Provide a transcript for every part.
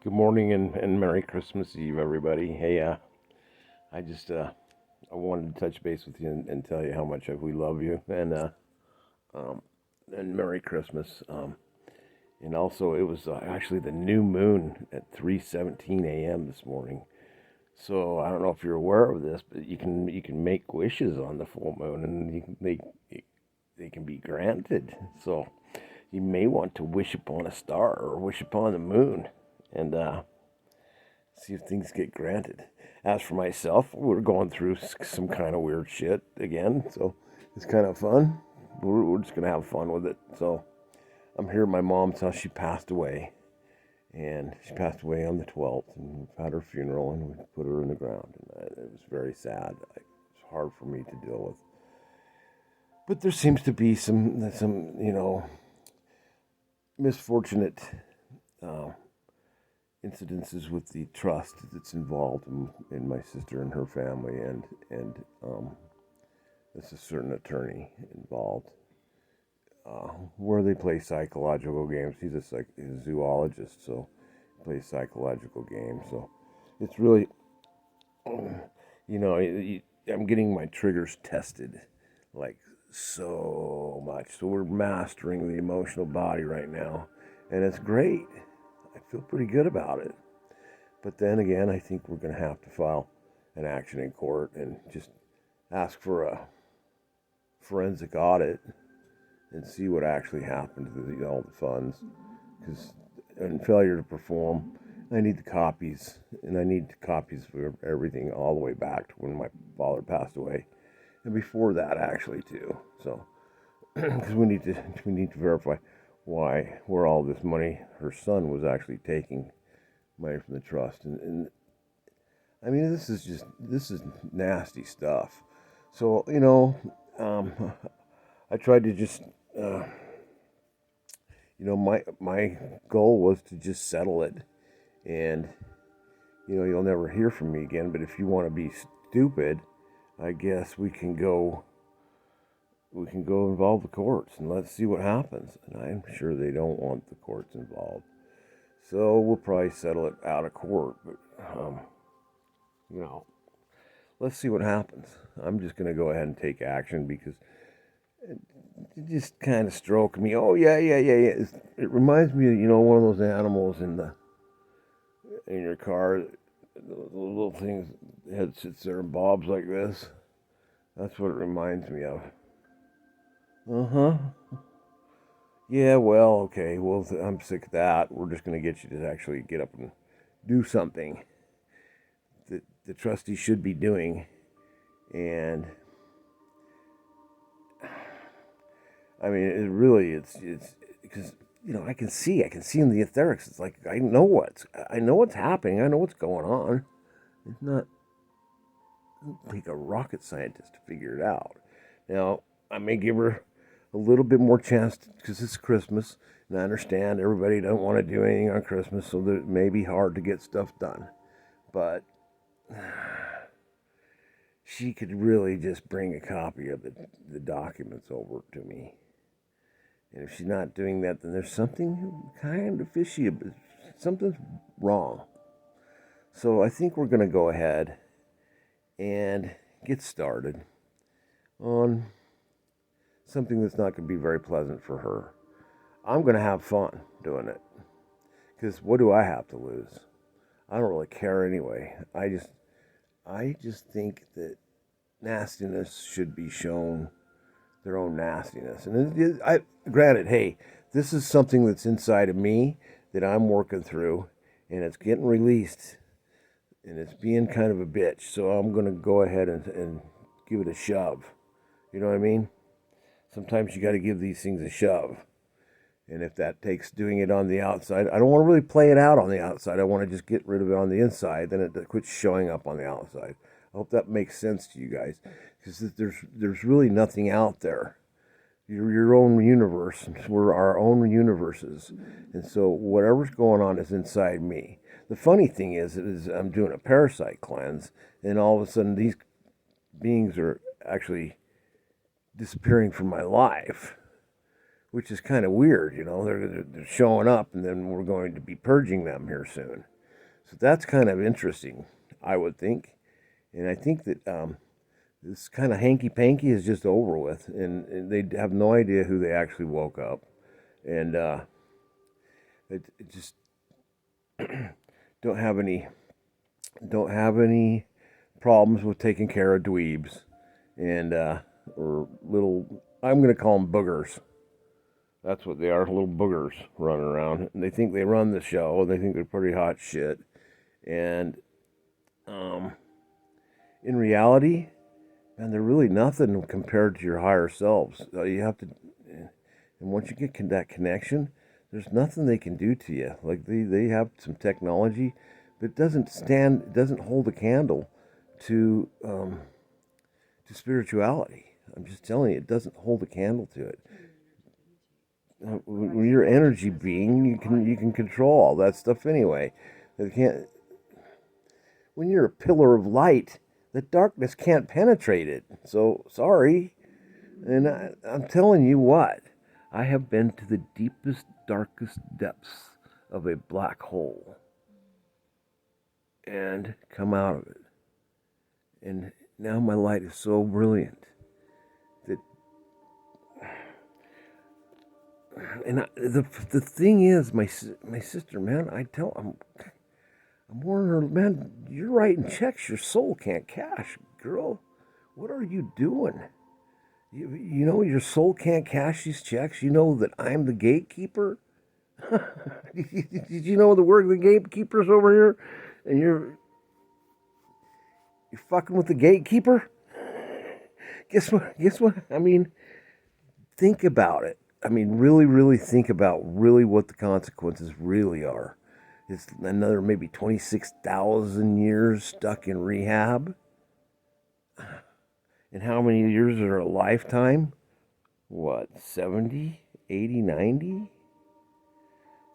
Good morning and Merry Christmas Eve, everybody. Hey, I wanted to touch base with you and tell you how much we love you um, and Merry Christmas. And also, it was actually the new moon at 3:17 a.m. this morning. So I don't know if you're aware of this, but you can make wishes on the full moon, and they can be granted. So you may want to wish upon a star or wish upon the moon, and see if things get granted. As for myself, we're going through some kind of weird shit again, so it's kind of fun. We're just gonna have fun with it. So I'm here at my mom's house. She passed away, and she passed away on the 12th, and we've had her funeral, and we put her in the ground, and it was very sad. It's hard for me to deal with, but there seems to be some misfortunate uh, incidences with the trust that's involved in my sister and her family, and there's a certain attorney involved where they play psychological games. He's a zoologist, so he plays psychological games. So it's really, I'm getting my triggers tested, like so much. So we're mastering the emotional body right now, and it's great. I feel pretty good about it. But then again, I think we're going to have to file an action in court and just ask for a forensic audit and see what actually happened to all the funds. Because in failure to perform, I need the copies, and I need copies for everything all the way back to when my father passed away, and before that actually too. So, because we need to verify where all this money her son was actually taking money from the trust, and I mean this is nasty stuff. So um, I tried to just my goal was to just settle it, and you'll never hear from me again. But if you want to be stupid, I guess we can go involve the courts, and let's see what happens. And I'm sure they don't want the courts involved. So we'll probably settle it out of court, but you know, let's see what happens. I'm just gonna go ahead and take action because it just kind of stroked me. Oh yeah, yeah, yeah, yeah. It reminds me of one of those animals in your car, those little things. The head sits there and bobs like this. That's what it reminds me of. Uh huh. Yeah. Well. Okay. Well, I'm sick of that. We're just gonna get you to actually get up and do something that the trustee should be doing. And I mean, it's because I can see in the etherics. It's like I know what's happening. I know what's going on. It's not like a rocket scientist to figure it out. Now, I may give her a little bit more chance because it's Christmas, and I understand everybody don't want to do anything on Christmas, so that it may be hard to get stuff done. But she could really just bring a copy of the documents over to me. And if she's not doing that, then there's something kind of fishy. Something's wrong. So I think we're going to go ahead and get started on something that's not going to be very pleasant for her. I'm going to have fun doing it. Because what do I have to lose? I don't really care anyway. I just think that nastiness should be shown their own nastiness. And granted, hey, this is something that's inside of me that I'm working through, and it's getting released, and it's being kind of a bitch. So I'm going to go ahead and give it a shove. You know what I mean? Sometimes you got to give these things a shove. And if that takes doing it on the outside, I don't want to really play it out on the outside. I want to just get rid of it on the inside. Then it quits showing up on the outside. I hope that makes sense to you guys, because there's really nothing out there. You're your own universe. We're our own universes, and so whatever's going on is inside me. The funny thing is I'm doing a parasite cleanse, and all of a sudden these beings are actually disappearing from my life, which is kind of weird. They're showing up, and then we're going to be purging them here soon. So that's kind of interesting, I would think. And I think that this kind of hanky panky is just over with, and they have no idea who they actually woke up, and it just don't have any don't have any problems with taking care of dweebs and or little. I'm gonna call them boogers. That's what they are, little boogers running around. And they think they run the show. They think they're pretty hot shit, and um, in reality, man, they're really nothing compared to your higher selves. You have to, and once you get that connection, there's nothing they can do to you. Like they have some technology, but it doesn't hold a candle to spirituality. I'm just telling you, it doesn't hold a candle to it. When you're an energy being, you can control all that stuff anyway. It can't. When you're a pillar of light, the darkness can't penetrate it. So sorry, and I'm telling you what, I have been to the deepest, darkest depths of a black hole and come out of it. And now my light is so brilliant that, and the thing is, my sister, man, I'm warning her, man, you're writing checks your soul can't cash, girl. What are you doing? You know your soul can't cash these checks. You know that I'm the gatekeeper. Did you know the word the gatekeeper's over here? And you're fucking with the gatekeeper? Guess what? Guess what? I mean, think about it. I mean, really, really think about really what the consequences really are. It's another maybe 26,000 years stuck in rehab. And how many years are a lifetime? What, 70, 80, 90?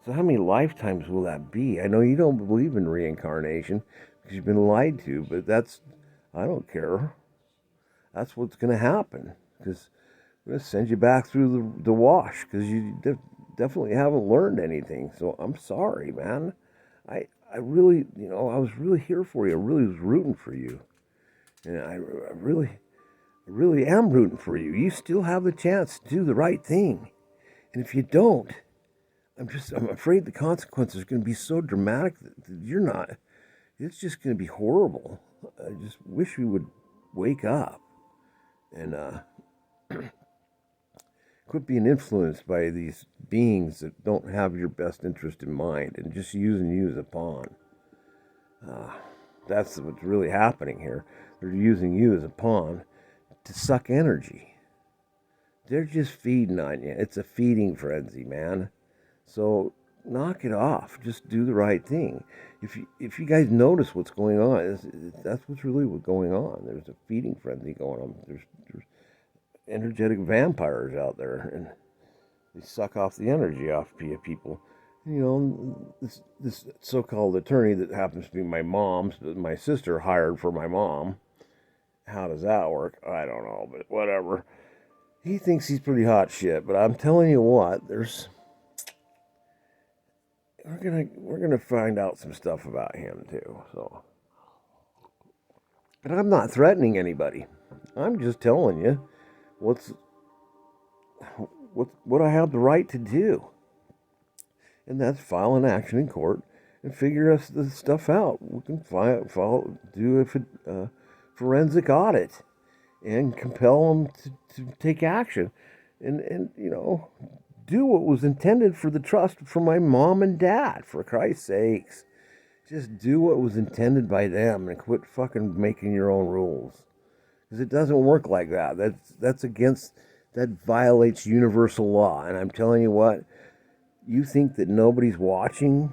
So how many lifetimes will that be? I know you don't believe in reincarnation because you've been lied to, but I don't care. That's what's going to happen because we're going to send you back through the wash because you definitely haven't learned anything. So I'm sorry, man. I really, I was really here for you. I really was rooting for you. And I really am rooting for you. You still have the chance to do the right thing. And if you don't, I'm afraid the consequences are going to be so dramatic that you're not. It's just going to be horrible. I just wish we would wake up and quit being influenced by these beings that don't have your best interest in mind and just using you as a pawn. That's what's really happening here. They're using you as a pawn to suck energy. They're just feeding on you. It's a feeding frenzy, man. So knock it off. Just do the right thing. If you guys notice what's going on, that's what's really going on. There's a feeding frenzy going on. There's energetic vampires out there, and they suck off the energy off people. This so-called attorney that happens to be my sister hired for my mom. How does that work? I don't know, but whatever. He thinks he's pretty hot shit, but I'm telling you what, we're gonna find out some stuff about him too. So, but I'm not threatening anybody. I'm just telling you what I have the right to do, and that's file an action in court and figure the stuff out. We can do a forensic audit and compel them to take action, and do what was intended for the trust for my mom and dad. For Christ's sakes, just do what was intended by them and quit fucking making your own rules. Because it doesn't work like that. That violates universal law. And I'm telling you what, you think that nobody's watching?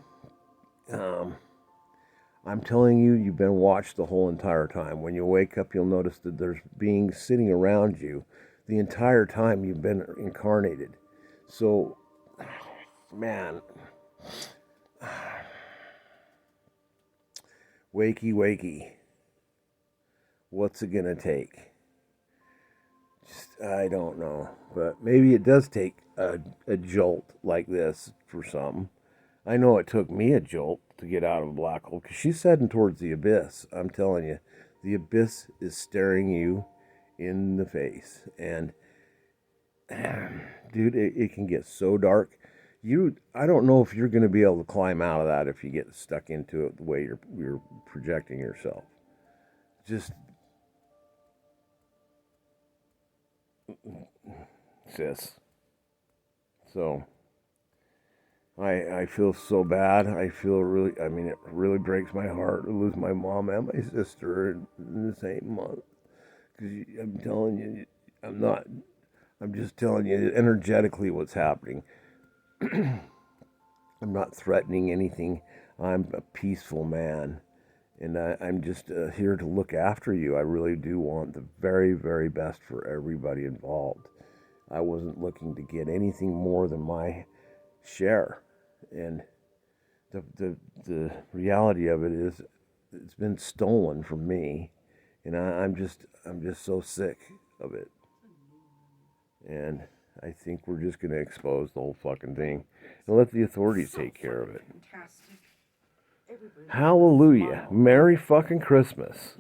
I'm telling you, you've been watched the whole entire time. When you wake up, you'll notice that there's beings sitting around you the entire time you've been incarnated. So, man, wakey, wakey. What's it gonna take? I don't know, but maybe it does take a jolt like this for some. I know it took me a jolt to get out of a black hole, because she's heading towards the abyss. I'm telling you, the abyss is staring you in the face. And dude, it can get so dark. I don't know if you're going to be able to climb out of that if you get stuck into it the way you're projecting yourself. Just, sis. So, I feel so bad. I feel really, I mean, it really breaks my heart to lose my mom and my sister in the same month. Because I'm telling you, I'm just telling you energetically what's happening. I'm not threatening anything. I'm a peaceful man. And I'm just here to look after you. I really do want the very, very best for everybody involved. I wasn't looking to get anything more than my share. And the reality of it is, it's been stolen from me, and I'm just so sick of it. And I think we're just going to expose the whole fucking thing and let the authorities take care of it. Hallelujah. Merry fucking Christmas.